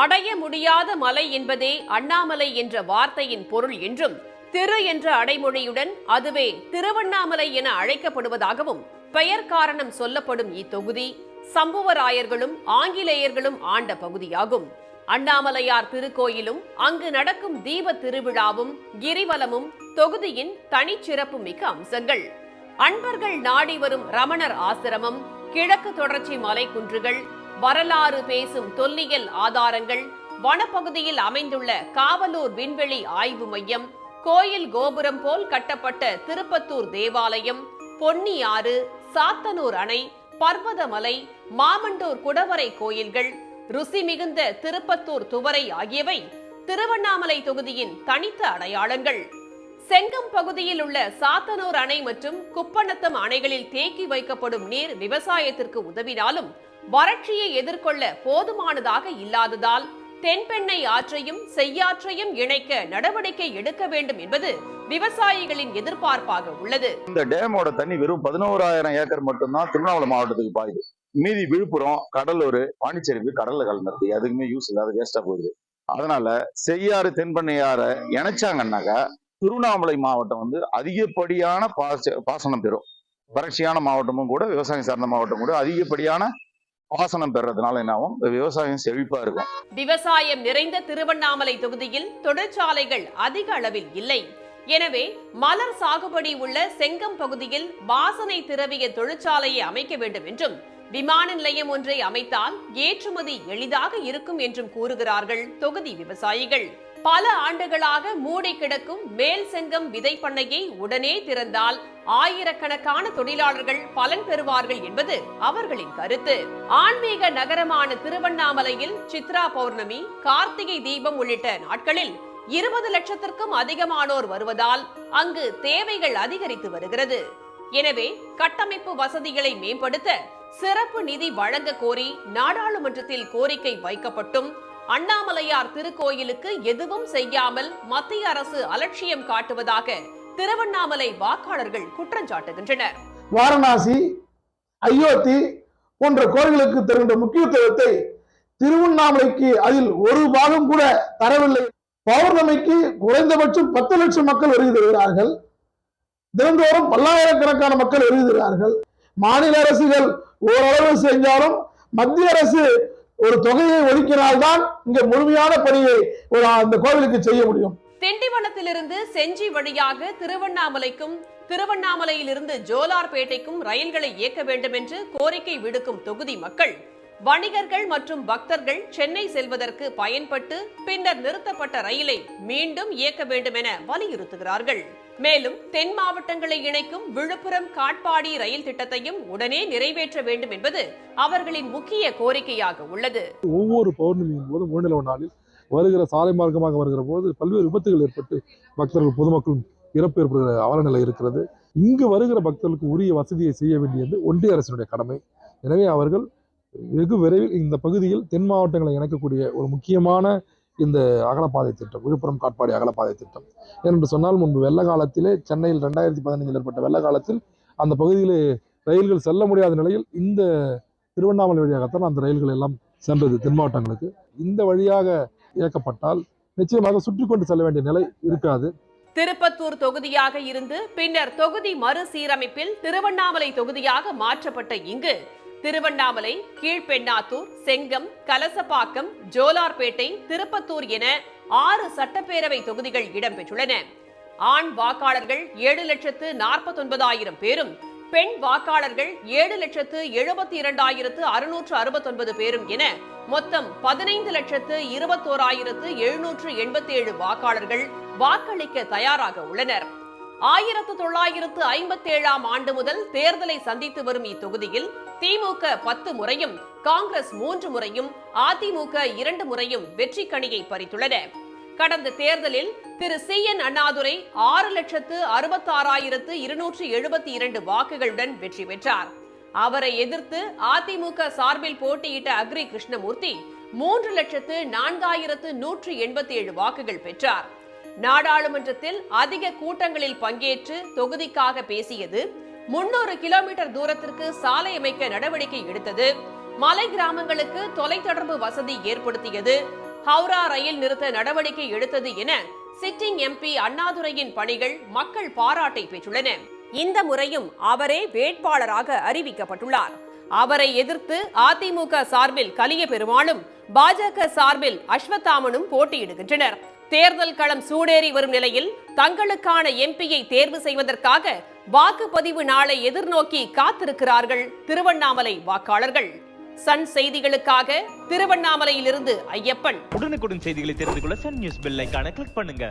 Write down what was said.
அடைய முடியாத மலை என்பதே அண்ணாமலை என்ற வார்த்தையின் பொருள் என்றும், திரு என்ற அடைமொழியுடன் அதுவே திருவண்ணாமலை என அழைக்கப்படுவதாகவும் பெயர் காரணம் சொல்லப்படும் இத்தொகுதி சம்புவராயர்களும் ஆங்கிலேயர்களும் ஆண்ட பகுதியாகும். அண்ணாமலையார் திருக்கோயிலும் அங்கு நடக்கும் தீப திருவிழாவும் கிரிவலமும் தொகுதியின் தனிச்சிறப்பு மிக்க அம்சங்கள். அன்பர்கள் நாடி வரும் ரமணர் ஆசிரமம், கிழக்கு தொடர்ச்சி மலை குன்றுகள், வரலாறு பேசும் தொல்லியல் ஆதாரங்கள், வனப்பகுதியில் அமைந்துள்ள காவலூர் விண்வெளி ஆய்வு மையம், கோயில் கோபுரம் போல் கட்டப்பட்ட திருப்பத்தூர் தேவாலயம், பொன்னி ஆறு, சாத்தனூர் அணை, பர்வதமலை, மாமண்டூர் குடவரை கோயில்கள், ருசி மிகுந்த திருப்பத்தூர் துவரை ஆகியவை திருவண்ணாமலை தொகுதியின் தனித்த அடையாளங்கள். செங்கம் பகுதியில் உள்ள சாத்தனூர் அணை மற்றும் குப்பநத்தம் அணைகளில் தேக்கி வைக்கப்படும் நீர் விவசாயத்திற்கு உதவினாலும் வறட்சியை எதிர்கொள்ள போதுமானதாக இல்லாததால் தென்பெண்ணை ஆற்றையும் செய்யாற்றையும் இணைக்க நடவடிக்கை எடுக்க வேண்டும் என்பது விவசாயிகளின் எதிர்பார்ப்பாக உள்ளது. இந்த டேமோட தண்ணி வெறும் 11,000 ஏக்கர் மட்டும்தான் திருவண்ணாமலை மாவட்டத்துக்கு பாயுது. மீதி விழுப்புரம், கடலூர், பாண்டிச்சேரி கடல்ல கலந்துருது. அதுக்குமே யூஸ் இல்லாத வேஸ்டா போகுது. அதனால செய்யாறு தென்பெண்ணையார இணைச்சாங்கன்னாக்கா திருவண்ணாமலை மாவட்டம் அதிகப்படியான பாசனம் பெறும். வறட்சியான மாவட்டமும் கூட, விவசாயம் சார்ந்த மாவட்டம் கூட அதிகப்படியான பாசனம் பெறதுனால என்ன ஆகும், விவசாயம் செழிப்பா இருக்கும். விவசாயம் நிறைந்த திருவண்ணாமலை தொகுதியில் தொழிற்சாலைகள் அதிக அளவில் இல்லை. எனவே மலர் சாகுபடி உள்ள செங்கம் பகுதியில் வாசனை திரவிய தொழிற்சாலையை அமைக்க வேண்டும் என்றும், விமான நிலையம் ஒன்றை அமைத்தால் ஏற்றுமதி எளிதாக இருக்கும் என்றும் கூறுகிறார்கள் தொகுதி விவசாயிகள். பல ஆண்டுகளாக மூடி கிடக்கும் மேல் செங்கம் விதை பண்ணையை உடனே திறந்தால் ஆயிரக்கணக்கான தொழிலாளர்கள் பலன் பெறுவார்கள் என்பது அவர்களின் கருத்து. ஆன்மீக நகரமான திருவண்ணாமலையில் சித்ரா பௌர்ணமி, கார்த்திகை தீபம் உள்ளிட்ட நாட்களில் 20 லட்சத்திற்கும் அதிகமானோர் வருவதால் அங்கு தேவைகள் அதிகரித்து வருகிறது. எனவே கட்டமைப்பு வசதிகளை மேம்படுத்த சிறப்பு நிதி வழங்க கோரி நாடாளுமன்றத்தில் கோரிக்கை வைக்கப்பட்டும் அண்ணாமலையார் திருக்கோயிலுக்கு எதுவும் செய்யாமல் மத்திய அரசு அலட்சியம் காட்டுவதாக திருவண்ணாமலை வாக்காளர்கள் குற்றம் சாட்டுகின்றனர். வாரணாசி, அயோத்தி போன்ற கோயில்களுக்கு தருகின்ற முக்கியத்துவத்தை திருவண்ணாமலைக்கு அதில் ஒரு பாகம் கூட தரவில்லை. பௌர்ணமிக்கு குறைந்தபட்சம் 10 லட்சம் மக்கள் வருகிறார்கள். தினந்தோறும் பல்லாயிரக்கணக்கான மக்கள் வருகிறார்கள். மாநில அரசுகள் ஓரளவு செஞ்சாலும் மத்திய அரசு ஒரு தொகையை ஒதுக்கினால்தான் இங்க முழுமையான பணியை அந்த கோவிலுக்கு செய்ய முடியும். திண்டிவனத்திலிருந்து செஞ்சி வழியாக திருவண்ணாமலைக்கும், திருவண்ணாமலையிலிருந்து ஜோலார்பேட்டைக்கும் ரயில்களை இயக்க வேண்டும் என்று கோரிக்கை விடுக்கும் தொகுதி மக்கள், வணிகர்கள் மற்றும் பக்தர்கள் சென்னை செல்வதற்கு பயன்பட்டு பின்னர் நிறுத்தப்பட்ட ரயிலை மீண்டும் இயக்க வேண்டும் என வலியுறுத்துகிறார்கள். மேலும் தென் மாவட்டங்களை இணைக்கும் விழுப்புரம் காட்பாடி ரயில் திட்டத்தையும் உடனே நிறைவேற்ற வேண்டும் என்பது அவர்களின் முக்கிய கோரிக்கையாக உள்ளது. ஒவ்வொரு பௌர்ணமியின் போதும் மூணிலவ நாளில் வருகிற சாலை மார்க்கமாக வருகிற போது பல்வேறு விபத்துகள் ஏற்பட்டு பக்தர்கள், பொதுமக்களும் இறப்பு ஏற்படுகிற அவலநிலை இருக்கிறது. இங்கு வருகிற பக்தர்களுக்கு உரிய வசதியை செய்ய வேண்டியது ஒன்றிய அரசினுடைய கடமை. எனவே அவர்கள் வெகு விரைவில் இந்த பகுதியில் தென் மாவட்டங்களை இணைக்கக்கூடிய ஒரு முக்கியமான இந்த அகலப்பாதை திட்டம், விழுப்புரம் காட்பாடி அகலப்பாதை திட்டம் என்று சொன்னால், முன்பு வெள்ள காலத்திலே சென்னையில் 2015 ஏற்பட்ட வெள்ள காலத்தில் அந்த பகுதியிலே ரயில்கள் செல்ல முடியாத நிலையில் இந்த திருவண்ணாமலை வழியாகத்தான் அந்த ரயில்கள் எல்லாம் சென்றது தென் மாவட்டங்களுக்கு. இந்த வழியாக இயக்கப்பட்டால் நிச்சயமாக சுற்றி கொண்டு செல்ல வேண்டிய நிலை இருக்காது. திருப்பத்தூர் தொகுதியாக இருந்து பின்னர் தொகுதி மறுசீரமைப்பில் திருவண்ணாமலை தொகுதியாக மாற்றப்பட்ட இங்கு திருவண்ணாமலை, கீழ்பெண்ணாத்தூர், செங்கம், கலசப்பாக்கம், ஜோலார்பேட்டை, திருப்பத்தூர் என 6 சட்டப்பேரவை தொகுதிகள் இடம்பெற்றுள்ளன. ஆண் வாக்காளர்கள் 7,49,000 பேரும், பெண் வாக்காளர்கள் 7,72,669 பேரும் என மொத்தம் 15,21,787 வாக்காளர்கள் வாக்களிக்க தயாராக உள்ளனர். 1957 ஆண்டு முதல் தேர்தலை சந்தித்து வரும் இத்தொகுதியில் திமுக 10 முறையும், காங்கிரஸ் 3 முறையும், அதிமுக 2 முறையும் வெற்றி கனியை பறித்துள்ளன. கடந்த தேர்தலில் திரு சி.என். அண்ணாதுரை 6,66,272 வாக்குகளுடன் வெற்றி பெற்றார். அவரை எதிர்த்து அதிமுக சார்பில் போட்டியிட்ட அக்ரி கிருஷ்ணமூர்த்தி 3,04,187 வாக்குகள் பெற்றார். நாடாளுமன்றத்தில் அதிக கூட்டங்களில் பங்கேற்று தொகுதிக்காக பேசியது, 300 கிலோமீட்டர் தூரத்திற்கு சாலை அமைக்க நடவடிக்கை எடுத்தது, மலை கிராமங்களுக்கு தொலைத்தொடர்பு வசதி ஏற்படுத்தியது, ஹவுரா ரயில் நிறுத்த நடவடிக்கை எடுத்தது என சிட்டிங் எம்பி அண்ணாதுரையின் பணிகள் மக்கள் பாராட்டை பெற்றுள்ளன. இந்த முறையும் அவரே வேட்பாளராக அறிவிக்கப்பட்டுள்ளார். அவரை எதிர்த்து அதிமுக சார்பில் கலிய பெருமாளும் பாஜக சார்பில் அஸ்வத்தாமனும் போட்டியிடுகின்றனர். தேர்தல் களம் சூடேறி வரும் நிலையில் தங்களுக்கான எம்பியை தேர்வு செய்வதற்காக வாக்குப்பதிவு நாளை எதிர்நோக்கி காத்திருக்கிறார்கள் திருவண்ணாமலை வாக்காளர்கள். சன் செய்திகளுக்காக திருவண்ணாமலையிலிருந்து ஐயப்பன். உடனுக்குடன் செய்திகளை தெரிந்து கொள்ள சன் நியூஸ் பெல் ஐகானை கிளிக் பண்ணுங்க.